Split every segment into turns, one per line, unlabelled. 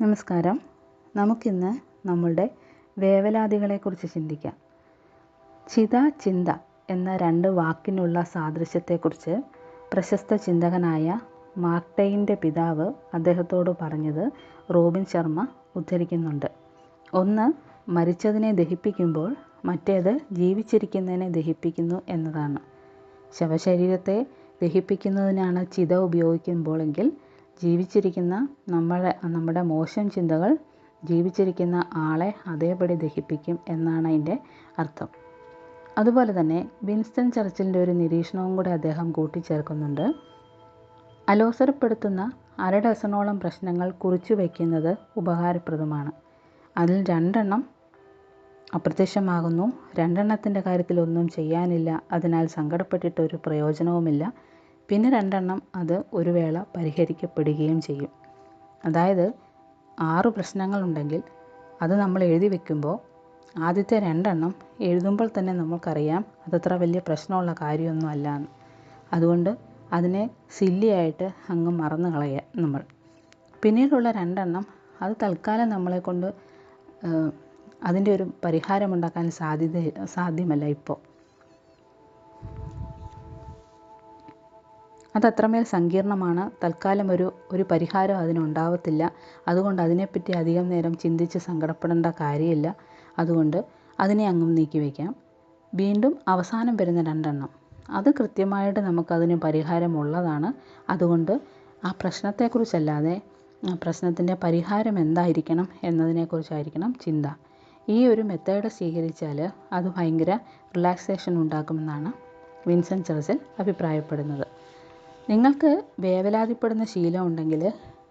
നമസ്കാരം. നമുക്കിന്ന് നമ്മളുടെ വേവലാതികളെക്കുറിച്ച് ചിന്തിക്കാം. ചിത, ചിന്ത എന്ന രണ്ട് വാക്കിനുള്ള സാദൃശ്യത്തെക്കുറിച്ച് പ്രശസ്ത ചിന്തകനായ മാർക്ക് ട്വെയിൻ്റെ പിതാവ് അദ്ദേഹത്തോട് പറഞ്ഞത് റോബിൻ ശർമ്മ ഉദ്ധരിക്കുന്നുണ്ട്. ഒന്ന് മരിച്ചതിനെ ദഹിപ്പിക്കുമ്പോൾ മറ്റേത് ജീവിച്ചിരിക്കുന്നതിനെ ദഹിപ്പിക്കുന്നു എന്നതാണ്. ശവശരീരത്തെ ദഹിപ്പിക്കുന്നതിനാണ് ചിത ഉപയോഗിക്കുമ്പോഴെങ്കിൽ ജീവിച്ചിരിക്കുന്ന നമ്മുടെ മോശം ചിന്തകൾ ജീവിച്ചിരിക്കുന്ന ആളെ അതേപടി ദഹിപ്പിക്കും എന്നാണ് അതിൻ്റെ അർത്ഥം. അതുപോലെ തന്നെ വിൻസ്റ്റൺ ചർച്ചിലിൻ്റെ ഒരു നിരീക്ഷണവും കൂടെ അദ്ദേഹം കൂട്ടിച്ചേർക്കുന്നുണ്ട്. അലോസരപ്പെടുത്തുന്ന 1/2 ഡസനോളം പ്രശ്നങ്ങൾ കുറിച്ചു വയ്ക്കുന്നത് ഉപകാരപ്രദമാണ്. അതിൽ 2 അപ്രത്യക്ഷമാകുന്നു. 2 കാര്യത്തിൽ ഒന്നും ചെയ്യാനില്ല, അതിനാൽ സങ്കടപ്പെട്ടിട്ട് ഒരു പ്രയോജനവുമില്ല. പിന്നെ 2 അത് ഒരു വേള പരിഹരിക്കപ്പെടുകയും ചെയ്യും. അതായത് 6 പ്രശ്നങ്ങളുണ്ടെങ്കിൽ അത് നമ്മൾ എഴുതി വെക്കുമ്പോൾ ആദ്യത്തെ 2 എഴുതുമ്പോൾ തന്നെ നമുക്കറിയാം അതത്ര വലിയ പ്രശ്നമുള്ള കാര്യമൊന്നും അല്ല എന്ന്. അതുകൊണ്ട് അതിനെ സില്ലിയായിട്ട് അങ്ങ് മറന്നു കളയുക നമ്മൾ. പിന്നീടുള്ള 2 അത് തൽക്കാലം നമ്മളെക്കൊണ്ട് അതിൻ്റെ ഒരു പരിഹാരമുണ്ടാക്കാൻ സാധ്യമല്ല ഇപ്പോൾ. അതത്രമേൽ സങ്കീർണമാണ്. തൽക്കാലം ഒരു പരിഹാരം അതിനുണ്ടാവത്തില്ല. അതുകൊണ്ട് അതിനെപ്പറ്റി അധികം നേരം ചിന്തിച്ച് സങ്കടപ്പെടേണ്ട കാര്യമില്ല. അതുകൊണ്ട് അതിനെ അങ്ങും നീക്കി വയ്ക്കാം. വീണ്ടും അവസാനം വരുന്ന 2 അത് കൃത്യമായിട്ട് നമുക്കതിന് പരിഹാരമുള്ളതാണ്. അതുകൊണ്ട് ആ പ്രശ്നത്തെക്കുറിച്ചല്ലാതെ ആ പ്രശ്നത്തിൻ്റെ പരിഹാരം എന്തായിരിക്കണം എന്നതിനെക്കുറിച്ചായിരിക്കണം ചിന്ത. ഈ ഒരു മെത്തേഡ് സ്വീകരിച്ചാൽ അത് ഭയങ്കര റിലാക്സേഷൻ ഉണ്ടാക്കുമെന്നാണ് വിൻസ്റ്റൺ ചർച്ചിൽ അഭിപ്രായപ്പെടുന്നത്. നിങ്ങൾക്ക് വേവലാതിപ്പെടുന്ന ശീലം ഉണ്ടെങ്കിൽ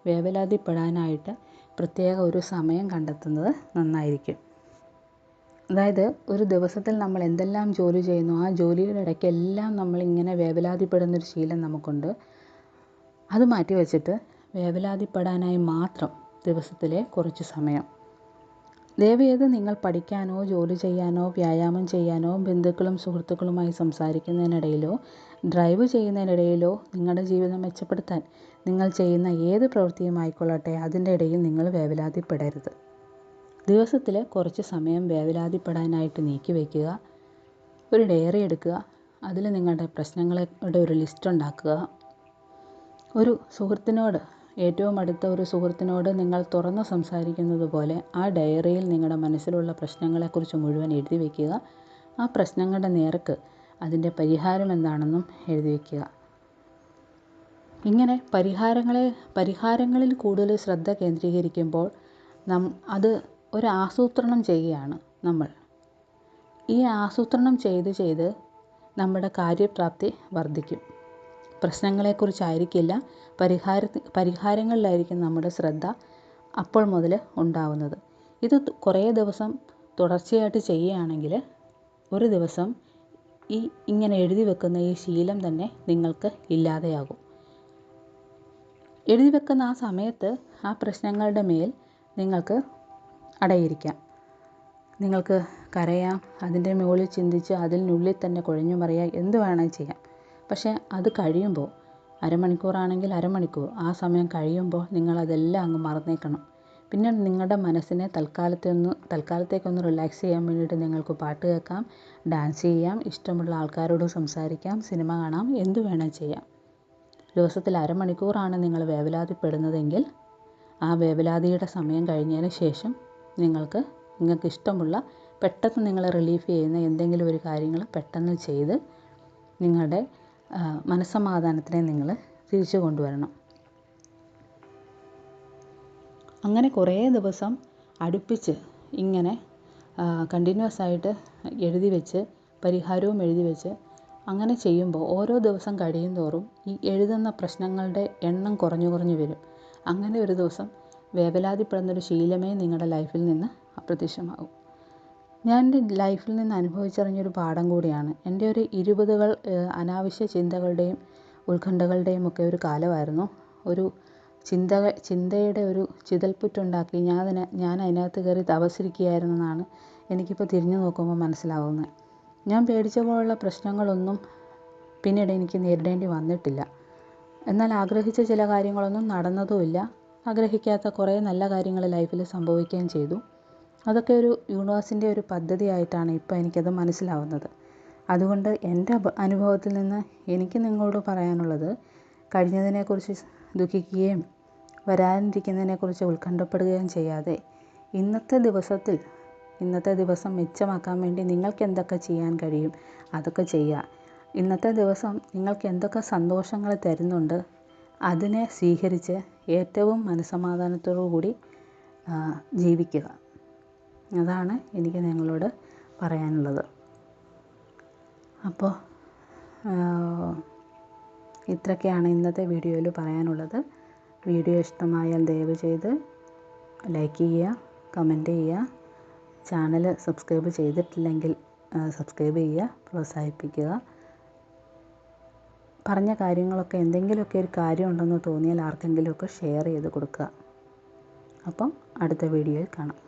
വേവലാതിപ്പെടാനായിട്ട് പ്രത്യേക ഒരു സമയം കണ്ടെത്തുന്നത് നന്നായിരിക്കും. അതായത് ഒരു ദിവസത്തിൽ നമ്മൾ എന്തെല്ലാം ജോലി ചെയ്യുന്നു ആ ജോലിയുടെ ഇടയ്ക്കെല്ലാം നമ്മളിങ്ങനെ വേവലാതിപ്പെടുന്നൊരു ശീലം നമുക്കുണ്ട്. അത് മാറ്റി വച്ചിട്ട് വേവലാതിപ്പെടാനായി മാത്രം ദിവസത്തിലെ കുറച്ച് സമയം. ദയവേത് നിങ്ങൾ പഠിക്കാനോ ജോലി ചെയ്യാനോ വ്യായാമം ചെയ്യാനോ ബന്ധുക്കളും സുഹൃത്തുക്കളുമായി സംസാരിക്കുന്നതിനിടയിലോ ഡ്രൈവ് ചെയ്യുന്നതിനിടയിലോ നിങ്ങളുടെ ജീവിതം മെച്ചപ്പെടുത്താൻ നിങ്ങൾ ചെയ്യുന്ന ഏത് പ്രവൃത്തിയും ആയിക്കൊള്ളട്ടെ അതിൻ്റെ ഇടയിൽ നിങ്ങൾ വേവലാതിപ്പെടരുത്. ദിവസത്തിൽ കുറച്ച് സമയം വേവലാതിപ്പെടാനായിട്ട് നീക്കി വയ്ക്കുക. ഒരു ഡയറി എടുക്കുക. അതിൽ നിങ്ങളുടെ പ്രശ്നങ്ങളുടെ ഒരു ലിസ്റ്റ് ഉണ്ടാക്കുക. ഒരു സുഹൃത്തിനോട്, ഏറ്റവും അടുത്ത ഒരു സുഹൃത്തിനോട് നിങ്ങൾ തുറന്ന് സംസാരിക്കുന്നത് പോലെ ആ ഡയറിയിൽ നിങ്ങളുടെ മനസ്സിലുള്ള പ്രശ്നങ്ങളെക്കുറിച്ച് മുഴുവൻ എഴുതി വയ്ക്കുക. ആ പ്രശ്നങ്ങളുടെ നേർക്ക് അതിൻ്റെ പരിഹാരം എന്താണെന്നും എഴുതി വയ്ക്കുക. ഇങ്ങനെ പരിഹാരങ്ങളിൽ കൂടുതൽ ശ്രദ്ധ കേന്ദ്രീകരിക്കുമ്പോൾ അത് ഒരു ആസൂത്രണം ചെയ്യുകയാണ് നമ്മൾ. ഈ ആസൂത്രണം ചെയ്ത് നമ്മുടെ കാര്യപ്രാപ്തി വർദ്ധിക്കും. പ്രശ്നങ്ങളെക്കുറിച്ചായിരിക്കില്ല, പരിഹാരങ്ങളിലായിരിക്കും നമ്മുടെ ശ്രദ്ധ അപ്പോൾ മുതൽ ഉണ്ടാവുന്നത്. ഇത് കുറേ ദിവസം തുടർച്ചയായിട്ട് ചെയ്യുകയാണെങ്കിൽ ഒരു ദിവസം ഇങ്ങനെ എഴുതി വെക്കുന്ന ഈ ശീലം തന്നെ നിങ്ങൾക്ക് ഇല്ലാതെയാകും. എഴുതി വെക്കുന്ന ആ സമയത്ത് ആ പ്രശ്നങ്ങളുടെ മേൽ നിങ്ങൾക്ക് അടയിരിക്കാം. നിങ്ങൾക്ക് കരയാം, അതിൻ്റെ മുകളിൽ ചിന്തിച്ച് അതിനുള്ളിൽ തന്നെ കുഴഞ്ഞു മറിയാം, എന്ത് വേണമെങ്കിൽ ചെയ്യാം. പക്ഷേ അത് കഴിയുമ്പോൾ അരമണിക്കൂറാണെങ്കിൽ അരമണിക്കൂർ, ആ സമയം കഴിയുമ്പോൾ നിങ്ങളതെല്ലാം അങ്ങ് മറന്നേക്കണം. പിന്നെ നിങ്ങളുടെ മനസ്സിനെ തൽക്കാലത്തേക്കൊന്ന് റിലാക്സ് ചെയ്യാൻ വേണ്ടിയിട്ട് നിങ്ങൾക്ക് പാട്ട് കേൾക്കാം, ഡാൻസ് ചെയ്യാം, ഇഷ്ടമുള്ള ആൾക്കാരോട് സംസാരിക്കാം, സിനിമ കാണാം, എന്തു വേണം ചെയ്യാം. ദിവസത്തിൽ അരമണിക്കൂറാണ് നിങ്ങൾ വേവലാതിപ്പെടുന്നതെങ്കിൽ ആ വേവലാതിയുടെ സമയം കഴിഞ്ഞതിന് ശേഷം നിങ്ങൾക്ക് ഇഷ്ടമുള്ള പെട്ടെന്ന് നിങ്ങളെ റിലീഫ് ചെയ്യുന്ന എന്തെങ്കിലും ഒരു കാര്യങ്ങൾ പെട്ടെന്ന് ചെയ്ത് നിങ്ങളുടെ മനസ്സമാധാനത്തിനെ നിങ്ങൾ തിരിച്ചു കൊണ്ടുവരണം. അങ്ങനെ കുറേ ദിവസം അടുപ്പിച്ച് ഇങ്ങനെ കണ്ടിന്യൂസ് ആയിട്ട് എഴുതി വെച്ച് പരിഹാരവും എഴുതി വെച്ച് അങ്ങനെ ചെയ്യുമ്പോൾ ഓരോ ദിവസം കഴിയും തോറും ഈ എഴുതുന്ന പ്രശ്നങ്ങളുടെ എണ്ണം കുറഞ്ഞു വരും. അങ്ങനെ ഒരു ദിവസം വേവലാതിപ്പെടുന്നൊരു ശീലമേ നിങ്ങളുടെ ലൈഫിൽ നിന്ന് അപ്രത്യക്ഷമാകും. ഞാൻ എൻ്റെ ലൈഫിൽ നിന്ന് അനുഭവിച്ചറിഞ്ഞൊരു പാഠം കൂടിയാണ്. എൻ്റെ ഒരു 20കൾ അനാവശ്യ ചിന്തകളുടെയും ഉത്കണ്ഠകളുടെയും ഒക്കെ ഒരു കാലമായിരുന്നു. ഒരു ചിന്തയുടെ ഒരു ചിതൽപ്പുറ്റുണ്ടാക്കി ഞാൻ അതിനകത്ത് കയറി തപസ്സിരിക്കുകയായിരുന്നെന്നാണ് എനിക്കിപ്പോൾ തിരിഞ്ഞു നോക്കുമ്പോൾ മനസ്സിലാവുന്നത്. ഞാൻ പേടിച്ച പോലുള്ള പ്രശ്നങ്ങളൊന്നും പിന്നീട് എനിക്ക് നേരിടേണ്ടി വന്നിട്ടില്ല. എന്നാൽ ആഗ്രഹിച്ച ചില കാര്യങ്ങളൊന്നും നടന്നതുമില്ല. ആഗ്രഹിക്കാത്ത കുറേ നല്ല കാര്യങ്ങൾ ലൈഫിൽ സംഭവിക്കുകയും ചെയ്തു. അതൊക്കെ ഒരു യൂണിവേഴ്സിൻ്റെ ഒരു പദ്ധതിയായിട്ടാണ് ഇപ്പോൾ എനിക്കത് മനസ്സിലാവുന്നത്. അതുകൊണ്ട് എൻ്റെ അനുഭവത്തിൽ നിന്ന് എനിക്ക് നിങ്ങളോട് പറയാനുള്ളത്, കഴിഞ്ഞതിനെക്കുറിച്ച് ദുഃഖിക്കുകയും വരാനിരിക്കുന്നതിനെക്കുറിച്ച് ഉത്കണ്ഠപ്പെടുകയും ചെയ്യാതെ ഇന്നത്തെ ദിവസം മെച്ചമാക്കാൻ വേണ്ടി നിങ്ങൾക്ക് എന്തൊക്കെ ചെയ്യാൻ കഴിയും അതൊക്കെ ചെയ്യുക. ഇന്നത്തെ ദിവസം നിങ്ങൾക്ക് എന്തൊക്കെ സന്തോഷങ്ങൾ തരുന്നുണ്ട് അതിനെ സ്വീകരിച്ച് ഏറ്റവും മനസ്സമാധാനത്തോടു കൂടി ജീവിക്കുക. അതാണ് എനിക്ക് നിങ്ങളോട് പറയാനുള്ളത്. അപ്പോൾ ഇത്രയൊക്കെയാണ് ഇന്നത്തെ വീഡിയോയിൽ പറയാനുള്ളത്. വീഡിയോ ഇഷ്ടമായാൽ ദയവ് ചെയ്ത് ലൈക്ക് ചെയ്യുക, കമൻറ്റ് ചെയ്യുക. ചാനൽ സബ്സ്ക്രൈബ് ചെയ്തിട്ടില്ലെങ്കിൽ സബ്സ്ക്രൈബ് ചെയ്യുക, പ്രോത്സാഹിപ്പിക്കുക. പറഞ്ഞ കാര്യങ്ങളൊക്കെ എന്തെങ്കിലുമൊക്കെ ഒരു കാര്യമുണ്ടെന്ന് തോന്നിയാൽ ആർക്കെങ്കിലുമൊക്കെ ഷെയർ ചെയ്ത് കൊടുക്കുക. അപ്പം അടുത്ത വീഡിയോയിൽ കാണാം.